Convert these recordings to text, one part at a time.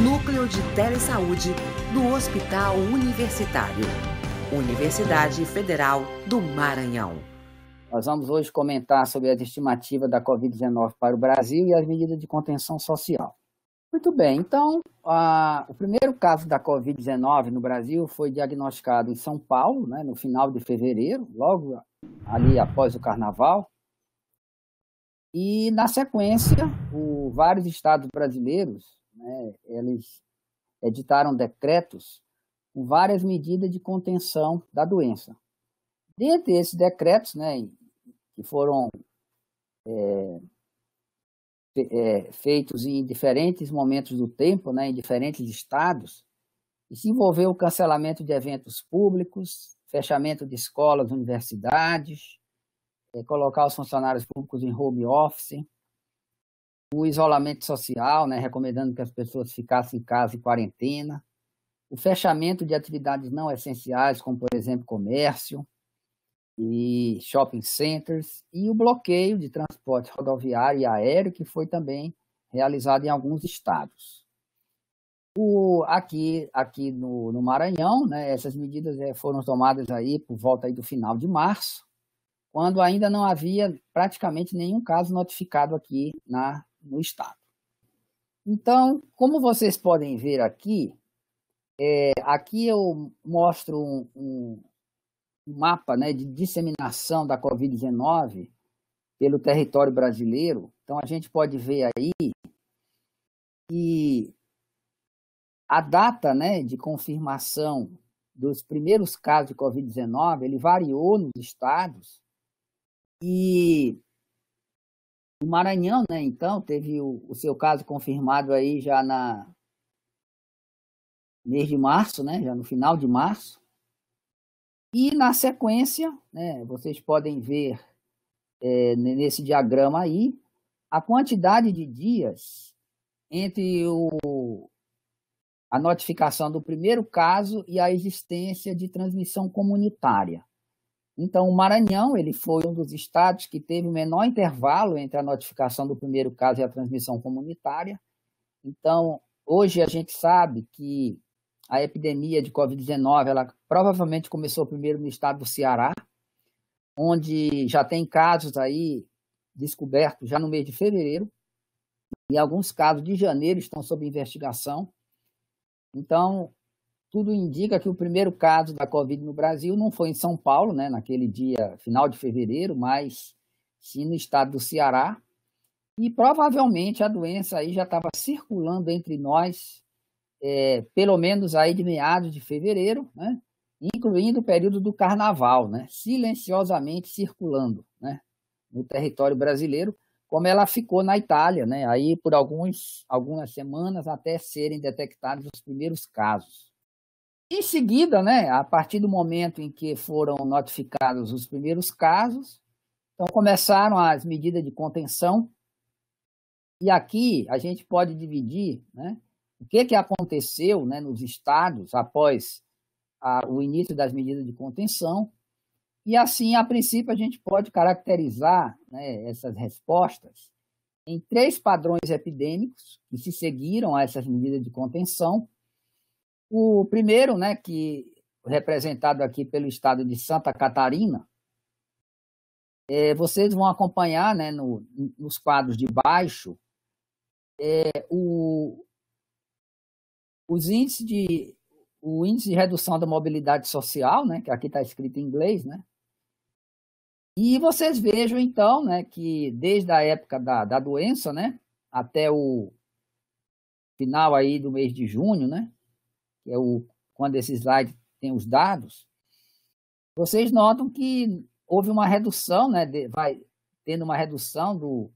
Núcleo de Telesaúde do Hospital Universitário. Universidade Federal do Maranhão. Nós vamos hoje comentar sobre as estimativas da Covid-19 para o Brasil e as medidas de contenção social. Muito bem, então, o primeiro caso da Covid-19 no Brasil foi diagnosticado em São Paulo, né, no final de fevereiro, logo ali após o Carnaval. E, na sequência, vários estados brasileiros, né, eles editaram decretos com várias medidas de contenção da doença. Dentre esses decretos, né, que foram feitos em diferentes momentos do tempo, né, em diferentes estados, e se envolveu o cancelamento de eventos públicos, fechamento de escolas, universidades, colocar os funcionários públicos em home office, o isolamento social, né, recomendando que as pessoas ficassem em casa em quarentena, o fechamento de atividades não essenciais, como, por exemplo, comércio e shopping centers, e o bloqueio de transporte rodoviário e aéreo, que foi também realizado em alguns estados. Aqui no Maranhão, né, essas medidas foram tomadas aí por volta aí do final de março, quando ainda não havia praticamente nenhum caso notificado aqui no estado. Então, como vocês podem ver aqui, aqui eu mostro um mapa, né, de disseminação da Covid-19 pelo território brasileiro. Então, a gente pode ver aí que a data, né, de confirmação dos primeiros casos de Covid-19, ele variou nos estados. E o Maranhão, né, então, teve o seu caso confirmado aí já no mês de março, né, já no final de março. E na sequência, né, vocês podem ver nesse diagrama aí a quantidade de dias entre a notificação do primeiro caso e a existência de transmissão comunitária. Então, o Maranhão ele foi um dos estados que teve o menor intervalo entre a notificação do primeiro caso e a transmissão comunitária. Então, hoje a gente sabe que a epidemia de Covid-19 ela provavelmente começou primeiro no estado do Ceará, onde já tem casos aí descobertos já no mês de fevereiro, e alguns casos de janeiro estão sob investigação. Então, tudo indica que o primeiro caso da Covid no Brasil não foi em São Paulo, né, naquele dia, final de fevereiro, mas sim no estado do Ceará. E provavelmente a doença aí já estava circulando entre nós, pelo menos aí de meados de fevereiro, né, incluindo o período do Carnaval, né, silenciosamente circulando, né, no território brasileiro, como ela ficou na Itália, né, aí por algumas semanas até serem detectados os primeiros casos. Em seguida, né, a partir do momento em que foram notificados os primeiros casos, então começaram as medidas de contenção. E aqui a gente pode dividir, né, o que aconteceu, né, nos estados após o início das medidas de contenção. E assim, a princípio, a gente pode caracterizar, né, essas respostas em 3 padrões epidêmicos que se seguiram a essas medidas de contenção. O primeiro, né, que representado aqui pelo estado de Santa Catarina, vocês vão acompanhar, né, nos quadros de baixo, o índice de redução da mobilidade social, né, que aqui está escrito em inglês, né? E vocês vejam, então, né, que desde a época da doença, né, até o final aí do mês de junho, né, que é quando esse slide tem os dados, vocês notam que houve uma redução, né, vai tendo uma redução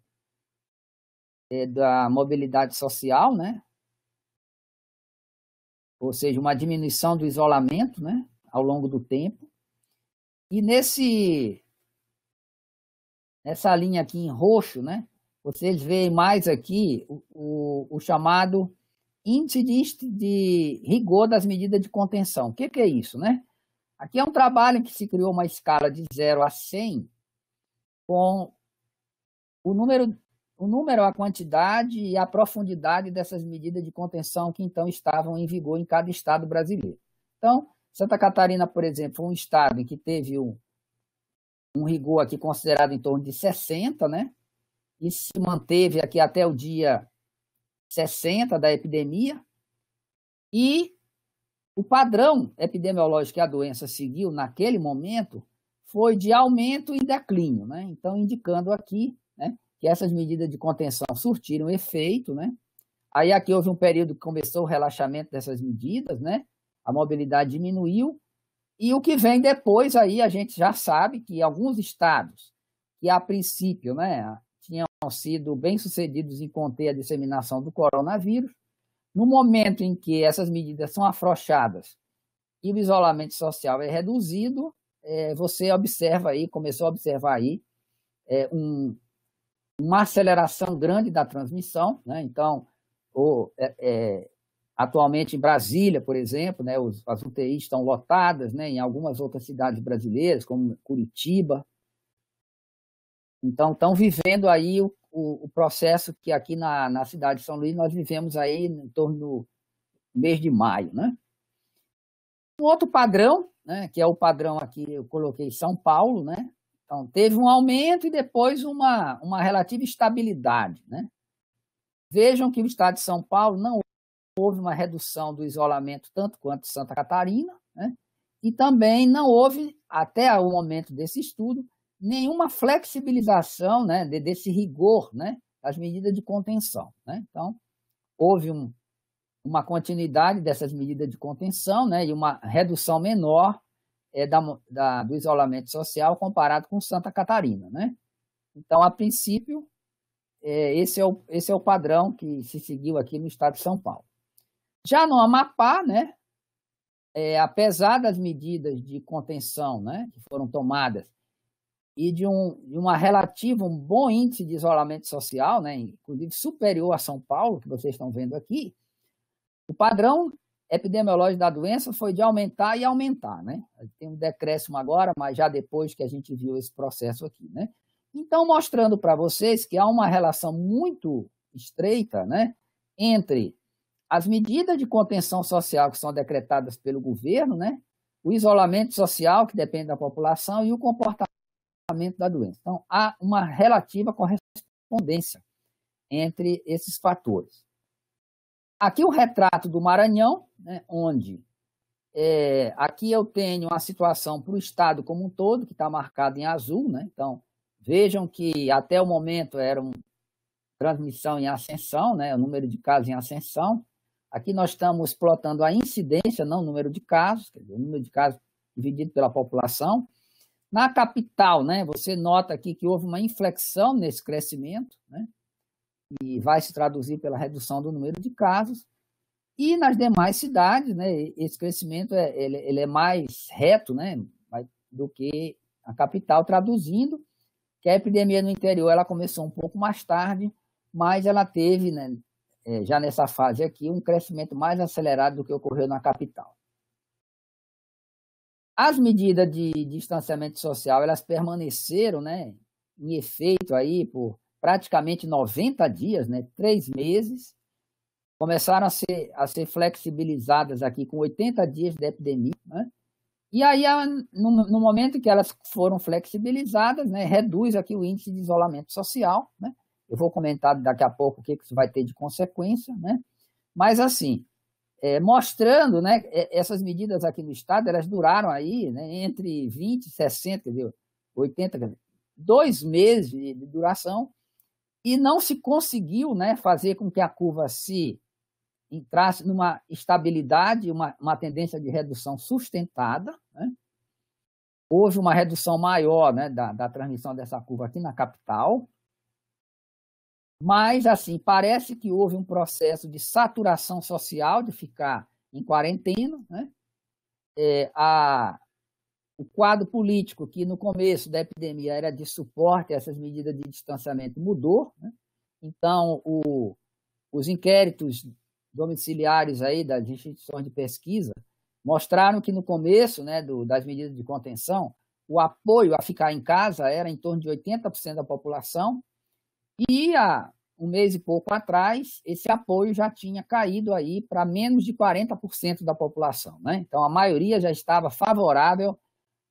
da mobilidade social, né, ou seja, uma diminuição do isolamento, né, ao longo do tempo. E nessa linha aqui em roxo, né, vocês veem mais aqui o chamado índice de rigor das medidas de contenção. O que é isso, né? Aqui é um trabalho em que se criou uma escala de 0 a 100 com o número o número, a quantidade e a profundidade dessas medidas de contenção que então estavam em vigor em cada estado brasileiro. Então, Santa Catarina, por exemplo, foi um estado em que teve um rigor aqui considerado em torno de 60, né? E se manteve aqui até o dia 60 da epidemia. E o padrão epidemiológico que a doença seguiu naquele momento foi de aumento e declínio, né? Então, indicando aqui, né, que essas medidas de contenção surtiram efeito, né? Aí aqui houve um período que começou o relaxamento dessas medidas, né? A mobilidade diminuiu, e o que vem depois aí a gente já sabe que alguns estados que a princípio, né, tinham sido bem-sucedidos em conter a disseminação do coronavírus, no momento em que essas medidas são afrouxadas e o isolamento social é reduzido, você observa aí, começou a observar aí uma aceleração grande da transmissão, né? Então, atualmente em Brasília, por exemplo, né, as UTIs estão lotadas, né, em algumas outras cidades brasileiras, como Curitiba. Então, estão vivendo aí o processo que aqui na cidade de São Luís nós vivemos aí em torno do mês de maio, né? Um outro padrão, né, que é o padrão aqui, eu coloquei São Paulo, né? Então, teve um aumento e depois uma relativa estabilidade, né? Vejam que o estado de São Paulo não houve uma redução do isolamento tanto quanto Santa Catarina, né? E também não houve, até o momento desse estudo, nenhuma flexibilização, né, desse rigor, né, das medidas de contenção, né? Então, houve uma continuidade dessas medidas de contenção, né, e uma redução menor do isolamento social comparado com Santa Catarina, né? Então, a princípio, esse é o padrão que se seguiu aqui no estado de São Paulo. Já no Amapá, né, apesar das medidas de contenção, né, que foram tomadas e de um bom índice de isolamento social, né, inclusive superior a São Paulo, que vocês estão vendo aqui, o padrão epidemiológico da doença foi de aumentar e aumentar, né? Tem um decréscimo agora, mas já depois que a gente viu esse processo aqui, né? Então, mostrando para vocês que há uma relação muito estreita, né, entre as medidas de contenção social que são decretadas pelo governo, né, o isolamento social, que depende da população, e o comportamento da doença. Então, há uma relativa correspondência entre esses fatores. Aqui o retrato do Maranhão, né, onde aqui eu tenho a situação para o estado como um todo, que está marcado em azul, né? Então, vejam que até o momento era uma transmissão em ascensão, né, o número de casos em ascensão. Aqui nós estamos plotando a incidência, não o número de casos, quer dizer, o número de casos dividido pela população. Na capital, né, você nota aqui que houve uma inflexão nesse crescimento, né, e vai se traduzir pela redução do número de casos. E nas demais cidades, né, esse crescimento ele é mais reto, né, do que a capital, traduzindo que a epidemia no interior ela começou um pouco mais tarde, mas ela teve, né, já nessa fase aqui, um crescimento mais acelerado do que ocorreu na capital. As medidas de distanciamento social, elas permaneceram, né, em efeito aí por praticamente 90 dias, né, 3 meses, começaram a ser flexibilizadas aqui com 80 dias de epidemia, né? E aí, no momento que elas foram flexibilizadas, né, reduz aqui o índice de isolamento social, né? Eu vou comentar daqui a pouco o que isso vai ter de consequência, né? Mas, assim, mostrando, né, essas medidas aqui no estado, elas duraram aí, né, entre 20 e 60, quer dizer, 80, quer dizer, 2 meses de duração, e não se conseguiu, né, fazer com que a curva se entrasse numa estabilidade, uma tendência de redução sustentada, né? Houve uma redução maior, né, da transmissão dessa curva aqui na capital, mas, assim, parece que houve um processo de saturação social, de ficar em quarentena, né? O quadro político, que no começo da epidemia era de suporte a essas medidas de distanciamento, mudou, né? Então, os inquéritos domiciliares aí das instituições de pesquisa mostraram que no começo, né, das medidas de contenção, o apoio a ficar em casa era em torno de 80% da população, E há um mês e pouco atrás, esse apoio já tinha caído aí para menos de 40% da população, né? Então, a maioria já estava favorável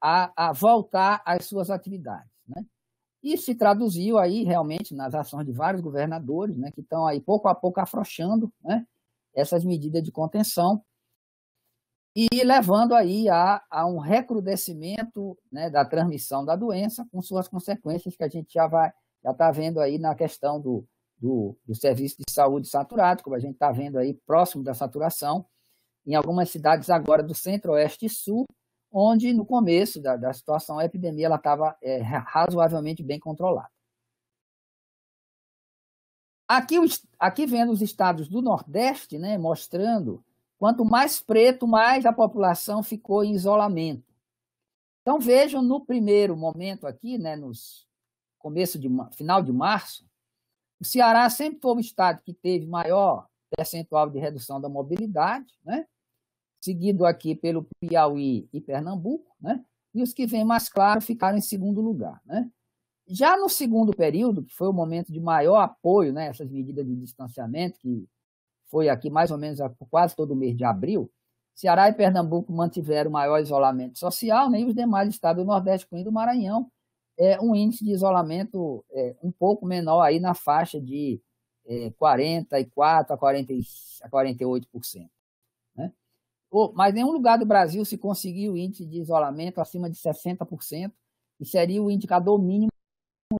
a voltar às suas atividades, né? E se traduziu aí realmente nas ações de vários governadores, né, que estão aí pouco a pouco afrouxando, né, essas medidas de contenção e levando aí a um recrudescimento, né, da transmissão da doença, com suas consequências que a gente já está vendo aí na questão do serviço de saúde saturado, como a gente está vendo aí próximo da saturação, em algumas cidades agora do centro-oeste e sul, onde no começo da situação a epidemia ela estava razoavelmente bem controlada. Aqui vendo os estados do Nordeste, né, mostrando quanto mais preto, mais a população ficou em isolamento. Então vejam no primeiro momento aqui, né, final de março, o Ceará sempre foi um estado que teve maior percentual de redução da mobilidade, né? Seguido aqui pelo Piauí e Pernambuco, né? E os que vêm mais claro ficaram em segundo lugar, né? Já no segundo período, que foi o momento de maior apoio, né, essas medidas de distanciamento, que foi aqui mais ou menos quase todo o mês de abril, Ceará e Pernambuco mantiveram maior isolamento social, né, e os demais estados do Nordeste, incluindo o Maranhão, um índice de isolamento um pouco menor, aí na faixa de 44% a 48%. Né? Mas nenhum lugar do Brasil se conseguiu o índice de isolamento acima de 60%, e seria o indicador mínimo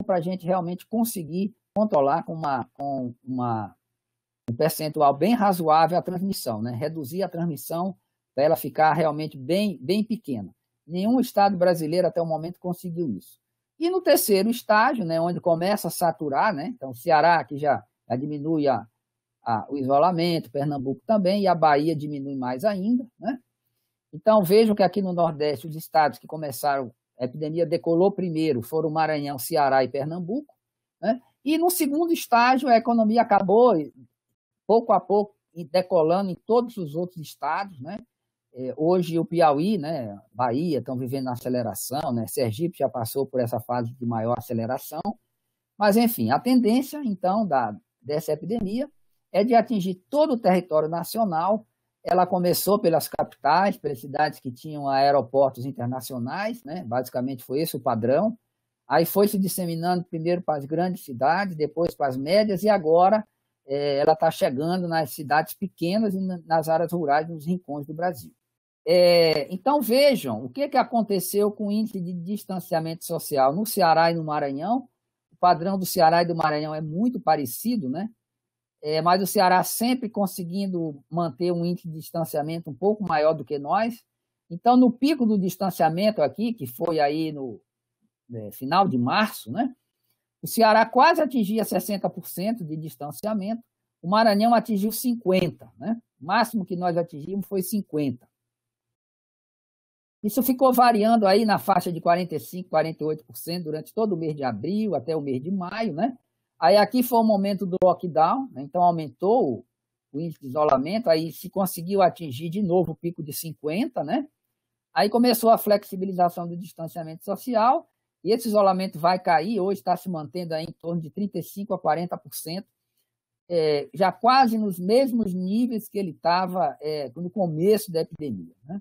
para a gente realmente conseguir controlar com um percentual bem razoável a transmissão, né? Reduzir a transmissão para ela ficar realmente bem, bem pequena. Nenhum estado brasileiro até o momento conseguiu isso. E no terceiro estágio, né, onde começa a saturar, né? Então o Ceará que já diminui o isolamento, Pernambuco também, e a Bahia diminui mais ainda, né? Então vejam que aqui no Nordeste os estados que começaram, a epidemia decolou primeiro, foram Maranhão, Ceará e Pernambuco, né? E no segundo estágio a economia acabou, pouco a pouco, decolando em todos os outros estados, né? Hoje o Piauí, né, Bahia, estão vivendo aceleração, né? Sergipe já passou por essa fase de maior aceleração, mas enfim, a tendência então dessa epidemia é de atingir todo o território nacional. Ela começou pelas capitais, pelas cidades que tinham aeroportos internacionais, né? Basicamente foi esse o padrão. Aí foi se disseminando primeiro para as grandes cidades, depois para as médias, e agora ela está chegando nas cidades pequenas e nas áreas rurais, nos rincões do Brasil. Então vejam o que aconteceu com o índice de distanciamento social no Ceará e no Maranhão. O padrão do Ceará e do Maranhão é muito parecido, né? Mas o Ceará sempre conseguindo manter um índice de distanciamento um pouco maior do que nós. Então, no pico do distanciamento aqui, que foi aí no final de março, né, o Ceará quase atingia 60% de distanciamento, o Maranhão atingiu 50%, né? O máximo que nós atingimos foi 50%. Isso ficou variando aí na faixa de 45%, 48% durante todo o mês de abril até o mês de maio, né? Aí aqui foi o momento do lockdown, né? Então aumentou o índice de isolamento, aí se conseguiu atingir de novo o pico de 50%, né? Aí começou a flexibilização do distanciamento social, e esse isolamento vai cair, hoje está se mantendo aí em torno de 35% a 40%, já quase nos mesmos níveis que ele estava no começo da epidemia, né?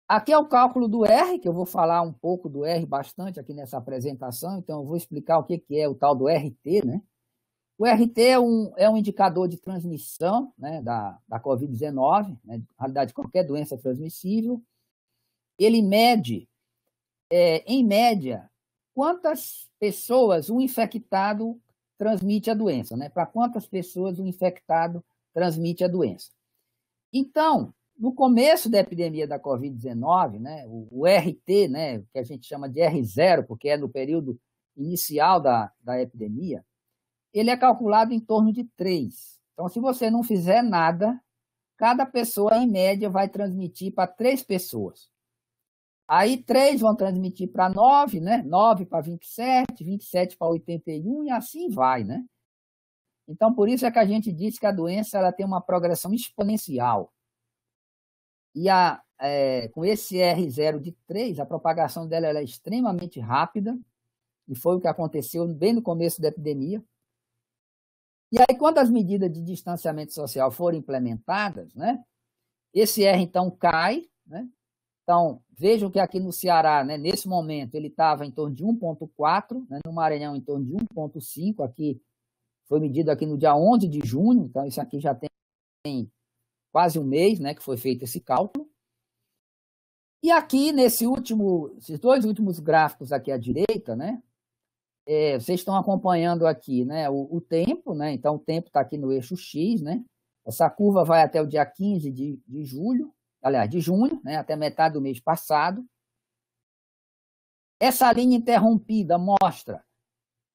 Aqui é o cálculo do R, que eu vou falar um pouco do R bastante aqui nessa apresentação, então eu vou explicar o que é o tal do RT, né? O RT é um indicador de transmissão, né, da Covid-19, né, na realidade qualquer doença transmissível. Ele mede, em média, quantas pessoas um infectado transmite a doença, né? Para quantas pessoas um infectado transmite a doença. Então, no começo da epidemia da Covid-19, né, o RT, né, que a gente chama de R0, porque é no período inicial da epidemia, ele é calculado em torno de 3. Então, se você não fizer nada, cada pessoa, em média, vai transmitir para 3 pessoas. Aí 3 vão transmitir para 9, né? 9 para 27, 27 para 81 e assim vai, né? Então, por isso é que a gente diz que a doença ela tem uma progressão exponencial. E com esse R0 de 3, a propagação dela é extremamente rápida, e foi o que aconteceu bem no começo da epidemia. E aí, quando as medidas de distanciamento social foram implementadas, né, esse R, então, cai, né? Então, vejam que aqui no Ceará, né, nesse momento, ele estava em torno de 1,4, né, no Maranhão em torno de 1,5, aqui foi medido aqui no dia 11 de junho, então isso aqui já tem quase um mês, né, que foi feito esse cálculo. E aqui, esses dois últimos gráficos aqui à direita, né, vocês estão acompanhando aqui, né, o tempo, né, então o tempo está aqui no eixo X, né, essa curva vai até o dia 15 de julho, aliás, de junho, né, até metade do mês passado. Essa linha interrompida mostra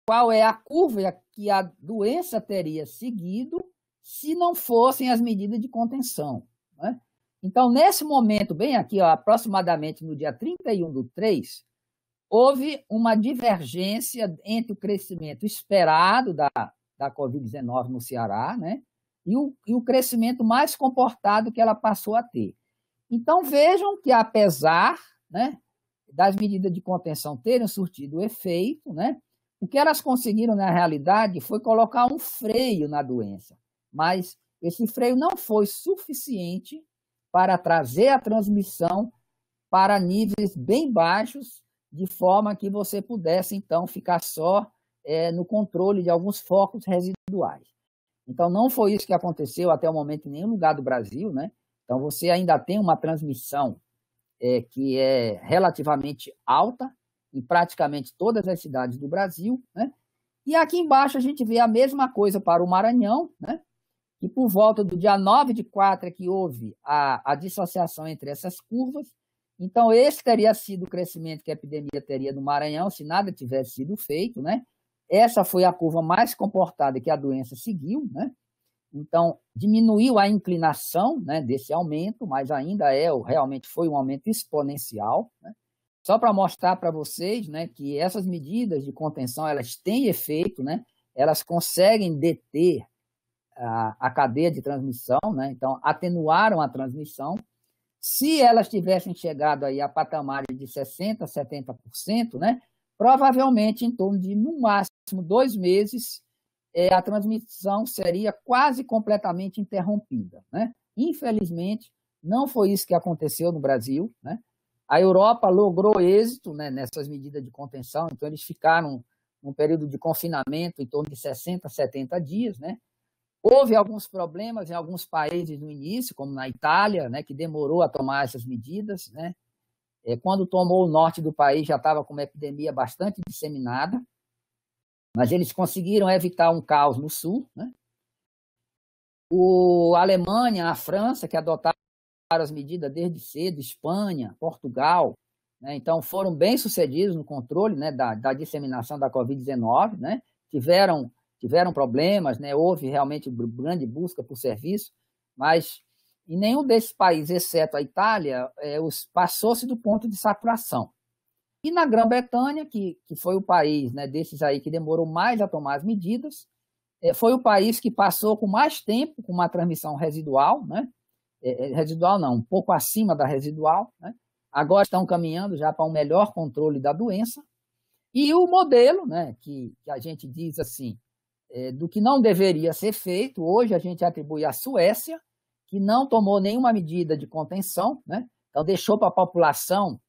qual é a curva que a doença teria seguido se não fossem as medidas de contenção, né? Então, nesse momento, bem aqui, ó, aproximadamente no dia 31/3, houve uma divergência entre o crescimento esperado da Covid-19 no Ceará, né, e o crescimento mais comportado que ela passou a ter. Então, vejam que, apesar, né, das medidas de contenção terem surtido efeito, né, o que elas conseguiram, na realidade, foi colocar um freio na doença. Mas esse freio não foi suficiente para trazer a transmissão para níveis bem baixos, de forma que você pudesse, então, ficar só no controle de alguns focos residuais. Então, não foi isso que aconteceu até o momento em nenhum lugar do Brasil, né? Então, você ainda tem uma transmissão que é relativamente alta em praticamente todas as cidades do Brasil, né? E aqui embaixo a gente vê a mesma coisa para o Maranhão, né? E por volta do dia 9/4 é que houve a dissociação entre essas curvas. Então, esse teria sido o crescimento que a epidemia teria no Maranhão se nada tivesse sido feito, né? Essa foi a curva mais comportada que a doença seguiu, né? Então, diminuiu a inclinação, né, desse aumento, mas ainda realmente foi um aumento exponencial, né? Só para mostrar para vocês, né, que essas medidas de contenção, elas têm efeito, né? Elas conseguem deter a cadeia de transmissão, né? Então, atenuaram a transmissão. Se elas tivessem chegado aí a patamares de 60%, 70%, né, provavelmente em torno de, no máximo, 2 meses, a transmissão seria quase completamente interrompida, né? Infelizmente, não foi isso que aconteceu no Brasil, né? A Europa logrou êxito, né, nessas medidas de contenção, então eles ficaram num período de confinamento em torno de 60, 70 dias, né? Houve alguns problemas em alguns países no início, como na Itália, né, que demorou a tomar essas medidas, né? Quando tomou o norte do país, já estava com uma epidemia bastante disseminada, mas eles conseguiram evitar um caos no sul, né? A Alemanha, a França, que adotaram as medidas desde cedo, Espanha, Portugal, né? Então foram bem sucedidos no controle, né, da disseminação da Covid-19, né? Tiveram problemas, né? Houve realmente grande busca por serviço, mas em nenhum desses países, exceto a Itália, passou-se do ponto de saturação. E na Grã-Bretanha, que foi o país, né, desses aí que demorou mais a tomar as medidas, foi o país que passou com mais tempo com uma transmissão residual, né? Residual não, um pouco acima da residual, né? Agora estão caminhando já para um melhor controle da doença. E o modelo, né, que a gente diz assim, do que não deveria ser feito, hoje a gente atribui à Suécia, que não tomou nenhuma medida de contenção, né? Então deixou para a população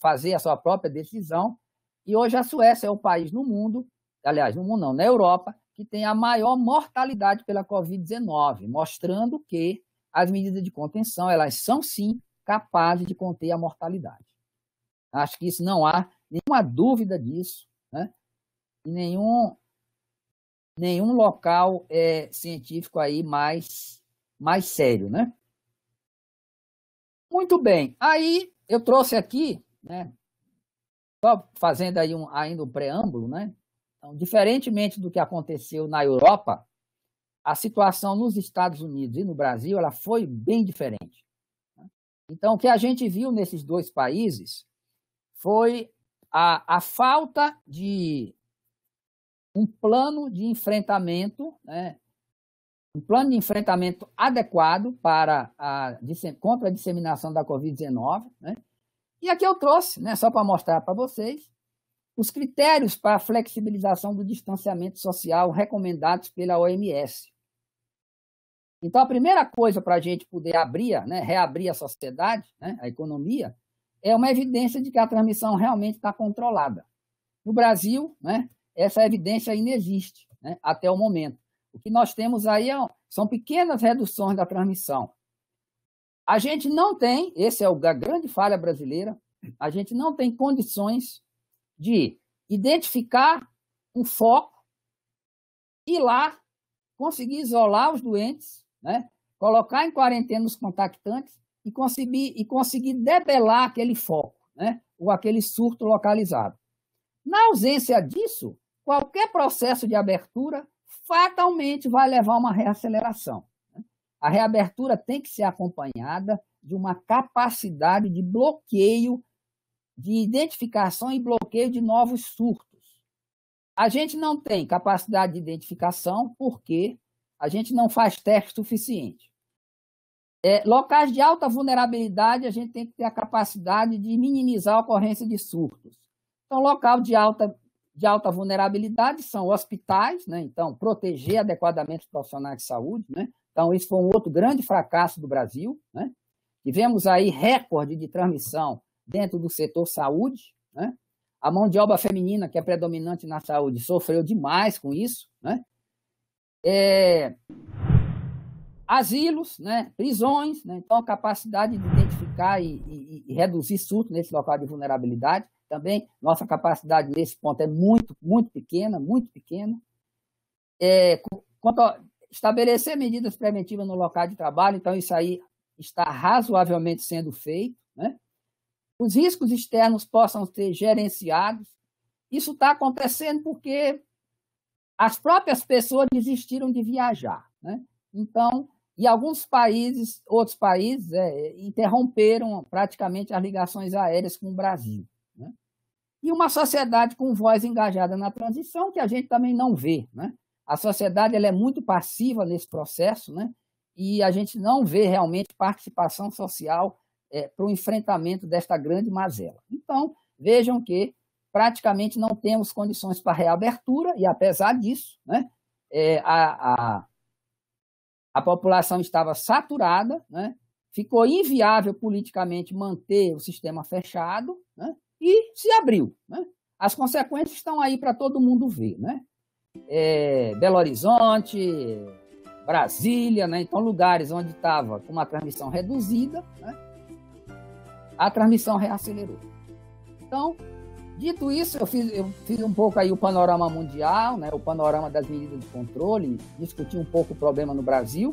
fazer a sua própria decisão, e hoje a Suécia é o país no mundo, aliás, no mundo não, na Europa, que tem a maior mortalidade pela Covid-19, mostrando que as medidas de contenção, elas são sim capazes de conter a mortalidade. Acho que isso não há nenhuma dúvida disso, né? E nenhum local científico aí mais sério, né? Muito bem. Aí eu trouxe aqui, né, só fazendo aí ainda um preâmbulo, né? Então, diferentemente do que aconteceu na Europa, a situação nos Estados Unidos e no Brasil, ela foi bem diferente. Então, o que a gente viu nesses dois países foi a falta de um plano de enfrentamento, né? Um plano de enfrentamento adequado contra a disseminação da Covid-19, né? E aqui eu trouxe, né, só para mostrar para vocês, os critérios para a flexibilização do distanciamento social recomendados pela OMS. Então, a primeira coisa para a gente poder abrir, né, reabrir a sociedade, né, a economia, é uma evidência de que a transmissão realmente está controlada. No Brasil, né, essa evidência ainda existe, né, até o momento. O que nós temos aí são pequenas reduções da transmissão. A gente não tem, essa é a grande falha brasileira, a gente não tem condições de identificar um foco, ir lá, conseguir isolar os doentes, né, colocar em quarentena os contactantes e conseguir debelar aquele foco, né, ou aquele surto localizado. Na ausência disso, qualquer processo de abertura fatalmente vai levar a uma reaceleração. A reabertura tem que ser acompanhada de uma capacidade de bloqueio, de identificação e bloqueio de novos surtos. A gente não tem capacidade de identificação porque a gente não faz teste suficiente. Locais de alta vulnerabilidade, a gente tem que ter a capacidade de minimizar a ocorrência de surtos. Então, local de alta vulnerabilidade são hospitais, né? Então, proteger adequadamente os profissionais de saúde, né? Então, isso foi um outro grande fracasso do Brasil, né? Tivemos aí recorde de transmissão dentro do setor saúde, né? A mão de obra feminina, que é predominante na saúde, sofreu demais com isso, né? Asilos, né? Prisões, né? Então, a capacidade de identificar e reduzir surto nesse local de vulnerabilidade. Também, nossa capacidade nesse ponto é muito, muito pequena, muito pequena. Quanto a estabelecer medidas preventivas no local de trabalho, então isso aí está razoavelmente sendo feito, né? Os riscos externos possam ser gerenciados. Isso está acontecendo porque as próprias pessoas desistiram de viajar, né? Então, e alguns países, outros países, interromperam praticamente as ligações aéreas com o Brasil, né? E uma sociedade com voz engajada na transição, que a gente também não vê, né? A sociedade ela é muito passiva nesse processo, né? E a gente não vê realmente participação social para o enfrentamento desta grande mazela. Então, vejam que praticamente não temos condições para reabertura, e apesar disso, né, a população estava saturada, né, ficou inviável politicamente manter o sistema fechado, né, e se abriu, né? As consequências estão aí para todo mundo ver, né? Belo Horizonte, Brasília, né? Então, lugares onde estava com uma transmissão reduzida, né, a transmissão reacelerou. Então, dito isso, eu fiz um pouco aí o panorama mundial, né, o panorama das medidas de controle, discuti um pouco o problema no Brasil.